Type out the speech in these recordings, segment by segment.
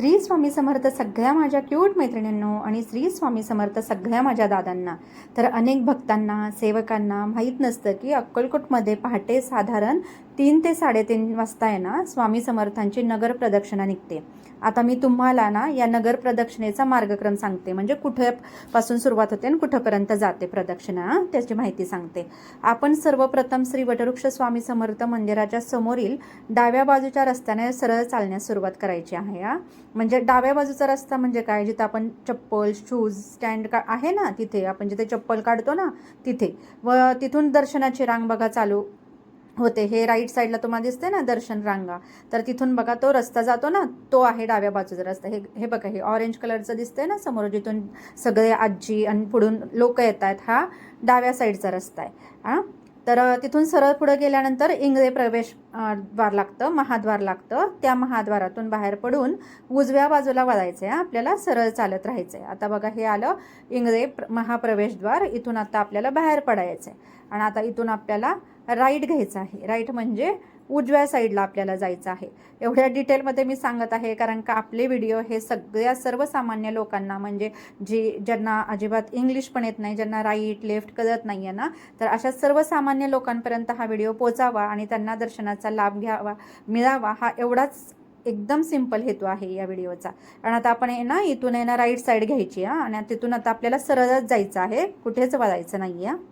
श्री स्वामी समर्थ सगळ्या माझ्या क्यूट मैत्रिणींनो आणि श्री स्वामी समर्थ सगळ्या माझ्या दादांना. तर अनेक भक्तांना सेवकांना माहीत नसतं की अक्कलकोटमध्ये पहाटे साधारण 3 ते 3:30 वाजता आहे ना स्वामी समर्थांची नगर प्रदक्षिणा निघते. आता मी तुम्हाला ना या नगर प्रदक्षिणेचा मार्गक्रम सांगते, म्हणजे कुठेपासून सुरुवात होते आणि कुठेपर्यंत जाते प्रदक्षिणा त्याची माहिती सांगते. आपण सर्वप्रथम श्री वटवृक्ष स्वामी समर्थ मंदिराच्या समोरील डाव्या बाजूच्या रस्त्याने सरळ चालण्यास सुरुवात करायची आहे. म्हणजे डाव्या बाजूचा रस्ता म्हणजे काय, जिथं आपण चप्पल शूज स्टँड आहे ना तिथे आपण जिथे चप्पल काढतो ना तिथे, व तिथून दर्शनाची रांग बघा चालू होते. हे राईट साईडला तुम्हाला दिसते ना दर्शन रांगा, तर तिथून बघा तो रस्ता जातो ना, तो आहे डाव्या बाजूचा रस्ता. हे बघा हे ऑरेंज कलरचं दिसतंय ना समोर, जिथून सगळे आजी आणि पुढून लोक येत आहेत, हा डाव्या साईडचा रस्ता आहे. तर तिथून सरळ पुढे गेल्यानंतर इंगळे प्रवेश द्वार लागतं, महाद्वार लागतं. त्या महाद्वारातून बाहेर पडून उजव्या बाजूला वळायचं आहे. आपल्याला सरळ चालत राहायचं आहे. आता बघा हे आलं इंगळे महाप्रवेशद्वार. इथून आता आपल्याला बाहेर पडायचं आहे आणि आता इथून आपल्याला राईट घ्यायचं आहे. राईट म्हणजे उजव्या साईडला आपल्याला जायचं आहे. एवढ्या डिटेलमध्ये मी सांगत आहे कारण का आपले व्हिडिओ हे सगळ्या सर्वसामान्य लोकांना, म्हणजे ज्यांना अजिबात इंग्लिश पण येत नाही, ज्यांना राईट लेफ्ट कळत नाही आहे ना, तर अशा सर्वसामान्य लोकांपर्यंत हा व्हिडिओ पोचावा आणि त्यांना दर्शनाचा लाभ मिळावा, हा एवढाच एकदम सिंपल हेतू आहे या व्हिडिओचा. आणि आता आपण आहे ना इथून आहे ना राईट साईड घ्यायची आणि तिथून आता आपल्याला सरळच जायचं आहे, कुठेच वळायचं नाही आहे.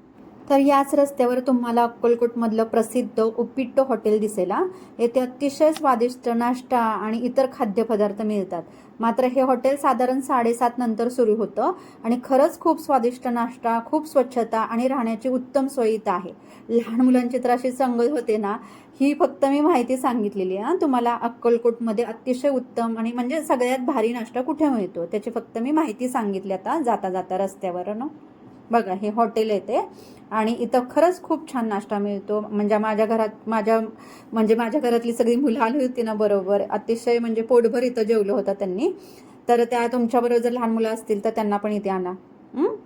तर याच रस्त्यावर तुम्हाला अक्कलकोटमधलं प्रसिद्ध उप्पिट्टो हॉटेल दिसेल. येथे अतिशय स्वादिष्ट नाश्ता आणि इतर खाद्यपदार्थ मिळतात. मात्र हे हॉटेल साधारण 7:30 नंतर सुरू होतं आणि खरंच खूप स्वादिष्ट नाश्ता, खूप स्वच्छता आणि राहण्याची उत्तम सोय इथं आहे. लहान मुलांची तर अशी संगत होते ना, ही फक्त मी माहिती सांगितलेली आहे तुम्हाला. अक्कलकोटमध्ये अतिशय उत्तम आणि म्हणजे सगळ्यात भारी नाश्ता कुठे मिळतो त्याची फक्त मी माहिती सांगितली आता जाता जाता रस्त्यावर ना. बघा हे हॉटेल येते आणि इथं खरंच खूप छान नाश्ता मिळतो. म्हणजे माझ्या घरातली सगळी मुलं आली होती ना बरोबर, अतिशय म्हणजे पोटभर इथं जेवलं होतं त्यांनी. तर त्या तुमच्याबरोबर जर लहान मुलं असतील तर त्यांना पण इथे आणा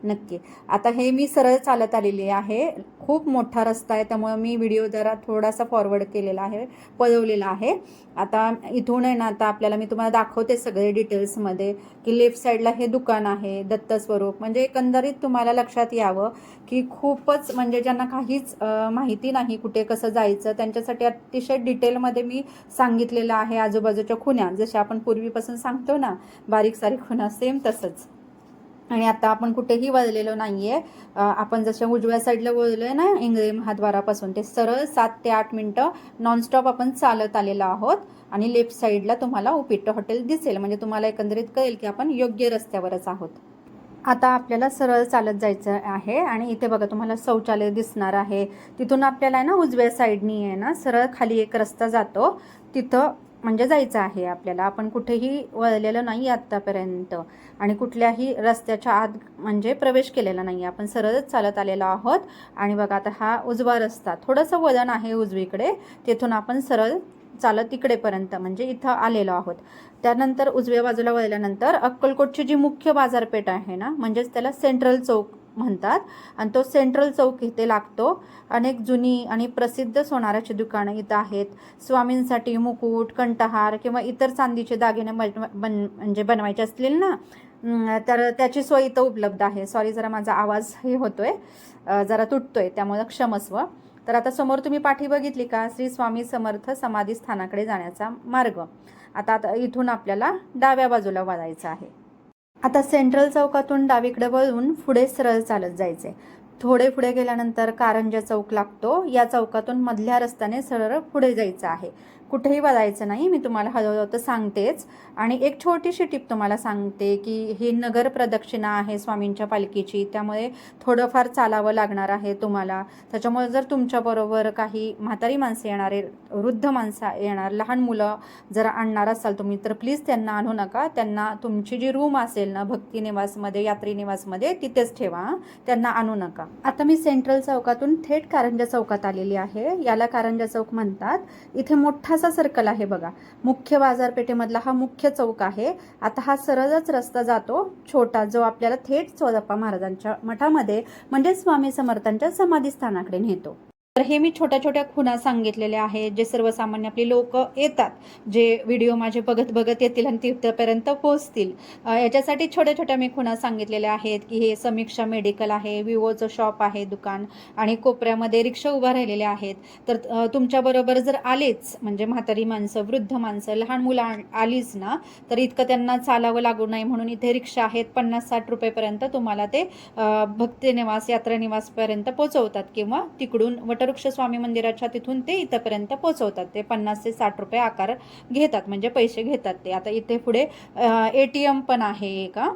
नक्की. आता हे मी सरळ चालत आलेली आहे. खूप मोठा रस्ता आहे त्यामुळे मी व्हिडिओ जरा थोडासा फॉरवर्ड केलेला आहे, पळवलेला आहे. आता इथून आहे ना आता आपल्याला मी तुम्हाला दाखवते सगळे डिटेल्समध्ये की लेफ्ट साईडला हे दुकान आहे दत्त स्वरूप. म्हणजे एकंदरीत तुम्हाला लक्षात यावं की खूपच म्हणजे ज्यांना काहीच माहिती नाही कुठे कसं जायचं त्यांच्यासाठी अतिशय डिटेलमध्ये मी सांगितलेलं आहे. आजूबाजूच्या खुणा जशा आपण पूर्वीपासून सांगतो ना, बारीक सारीक खुणा, सेम तसंच. आणि आता आपण कुठेही वळलेलो नाहीये. आपण जसं उजव्या साईडला वळलोय ना इंगळे महाद्वारापासून, ते सरळ 7 ते 8 मिनिटं नॉनस्टॉप आपण चालत आलेलो आहोत. आणि लेफ्ट साईडला तुम्हाला उप्पिट्टो हॉटेल दिसेल, म्हणजे तुम्हाला एकंदरीत कळेल की आपण योग्य रस्त्यावरच आहोत. आता आपल्याला सरळ चालत जायचं आहे आणि इथे बघा तुम्हाला शौचालय दिसणार आहे. तिथून आपल्याला आहे ना उजव्या साईडनी आहे ना सरळ खाली एक रस्ता जातो, तिथं म्हणजे जायचं आहे आपल्याला. आपण कुठेही वळलेलं नाही आत्तापर्यंत आणि कुठल्याही रस्त्याच्या आत म्हणजे प्रवेश केलेला नाही. आपण सरळच चालत आलेलो आहोत. आणि बघा आता हा उजवा रस्ता, थोडंसं वळण आहे उजवीकडे, तिथून आपण सरळ चालत तिकडेपर्यंत म्हणजे इथं आलेलो आहोत. त्यानंतर उजव्या बाजूला वळल्यानंतर अक्कलकोटची जी मुख्य बाजारपेठ आहे ना, म्हणजेच त्याला सेंट्रल चौक म्हणतात आणि तो सेंट्रल चौक इथे लागतो. अनेक जुनी आणि प्रसिद्ध सोनाराची दुकानं इथं आहेत. स्वामींसाठी मुकुट, कंठहार किंवा इतर चांदीचे दागिने म्हणजे बनवायचे असतील ना, तर त्याची सोय इथं उपलब्ध आहे. सॉरी जरा माझा आवाज हे होतोय, जरा तुटतोय त्यामुळे क्षमस्व. तर आता समोर तुम्ही पाठी बघितली का, श्री स्वामी समर्थ समाधी स्थानाकडे जाण्याचा मार्ग. आता इथून आपल्याला डाव्या बाजूला वळायचं आहे. आता सेंट्रल चौकातून डावीकडे वळून पुढे सरळ चालत जायचे. थोडे पुढे गेल्यानंतर कारंजा चौक लागतो. या चौकातून मधल्या रस्त्याने सरळ पुढे जायचं आहे, कुठेही वळायचं नाही. मी तुम्हाला हळूहळू तर सांगतेच. आणि एक छोटीशी टिप तुम्हाला सांगते की ही नगर प्रदक्षिणा आहे स्वामींच्या पालखीची, त्यामुळे थोडंफार चालावं लागणार आहे तुम्हाला. त्याच्यामुळे जर तुमच्याबरोबर काही म्हातारी माणसं येणारे, वृद्ध माणसं येणार, लहान मुलं जर आणणार असाल तुम्ही, तर प्लीज त्यांना आणू नका. त्यांना तुमची जी रूम असेल ना भक्ती निवासमध्ये, यात्री निवासमध्ये, तिथेच ठेवा, त्यांना आणू नका. आता मी सेंट्रल चौकातून थेट कारंजा चौकात आलेली आहे. याला कारंजा चौक म्हणतात. इथे मोठासा सर्कल आहे बघा, मुख्य बाजारपेठेमधला हा मुख्य चौक आहे. आता हा सरळच रस्ता जातो छोटा, जो आपल्याला थेट चोळप्पा महाराजांच्या मठामध्ये म्हणजे स्वामी समर्थांच्या समाधी स्थानाकडे नेतो. तर हे मी छोट्या छोट्या खुणा सांगितलेल्या आहेत, जे सर्वसामान्य आपली लोक येतात, जे व्हिडिओ माझे बघत बघत येतील आणि तिथपर्यंत पोहोचतील. याच्यासाठी छोट्या छोट्या मी खुणा सांगितलेल्या आहेत, की हे समीक्षा मेडिकल आहे, विवोचं शॉप आहे दुकान, आणि कोपऱ्यामध्ये रिक्षा उभा राहिलेल्या आहेत. तर तुमच्याबरोबर जर आलेच, म्हणजे म्हातारी माणसं, वृद्ध माणसं, लहान मुलं आलीच ना, तर इतकं त्यांना चालावं लागू नये म्हणून इथे रिक्षा आहेत. 50-60 रुपयेपर्यंत तुम्हाला ते भक्तिनिवास, यात्रानिवासपर्यंत पोचवतात, किंवा तिकडून वटवृक्ष स्वामी मंदिराच्या तिथून ते इथपर्यंत पोचवतात. ते 50 ते 60 रुपये आकार घेतात, म्हणजे पैसे घेतात ते. आता इथे पुढे ATM पण आहे का.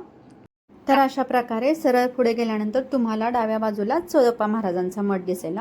तर अशा प्रकारे सरळ पुढे गेल्यानंतर तुम्हाला डाव्या बाजूला चोळप्पा महाराजांचा मठ दिसेल.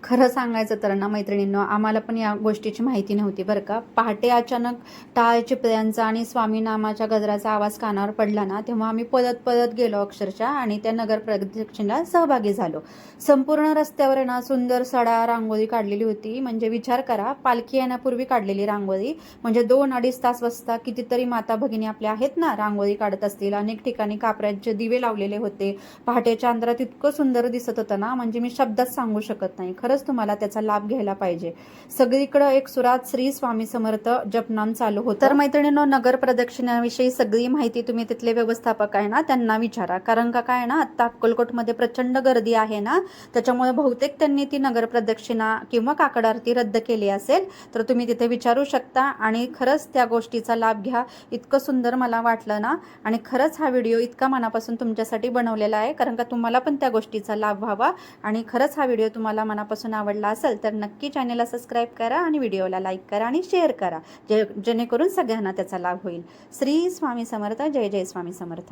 खरं सांगायचं तर ना मैत्रिणींनो, आम्हाला पण या गोष्टीची माहिती नव्हती बरं का. पहाटे अचानक टाळ चिपळ्यांचा आणि स्वामी नामाच्या गजराचा आवाज कानावर पडला ना, तेव्हा आम्ही पळत पळत गेलो अक्षरशः, आणि त्या नगर प्रदक्षिणेला सहभागी झालो. संपूर्ण रस्त्यावर ना सुंदर सडा रांगोळी काढलेली होती. म्हणजे विचार करा, पालखी येण्यापूर्वी काढलेली रांगोळी, म्हणजे 2-2.5 तास वाजता कितीतरी माता भगिनी आपल्या आहेत ना, रांगोळी काढत असतील. अनेक ठिकाणी कापऱ्याचे दिवे लावलेले होते. पहाटेच्या अंधारात इतकं सुंदर दिसत होतं ना, म्हणजे मी शब्दात सांगू शकत नाही. खरंच तुम्हाला त्याचा लाभ घ्यायला पाहिजे. सगळीकडे एक सुरात श्री स्वामी समर्थ जपनाम चालू होतं. तर मैत्रिणींनो, नगर प्रदक्षिणाविषयी सगळी माहिती तुम्ही तिथले व्यवस्थापक आहे ना त्यांना विचारा. कारण का काय ना, आता अक्कलकोटमध्ये प्रचंड गर्दी आहे ना, त्याच्यामुळे बहुतेक त्यांनी ती नगर प्रदक्षिणा किंवा काकड आरती रद्द केली असेल. तर तुम्ही तिथे विचारू शकता, आणि खरंच त्या गोष्टीचा लाभ घ्या. इतकं सुंदर मला वाटलं ना, आणि खरंच हा व्हिडिओ इतका मनापासून तुमच्यासाठी बनवलेला आहे, कारण का तुम्हाला पण त्या गोष्टीचा लाभ व्हावा. आणि खरंच हा व्हिडिओ तुम्हाला मनापासून आवडला असेल तर नक्की चॅनलला सबस्क्राईब करा, आणि व्हिडिओला लाईक करा आणि शेअर करा, जेणेकरून सगळ्यांना त्याचा लाभ होईल. श्री स्वामी समर्थ. जय जय स्वामी समर्थ.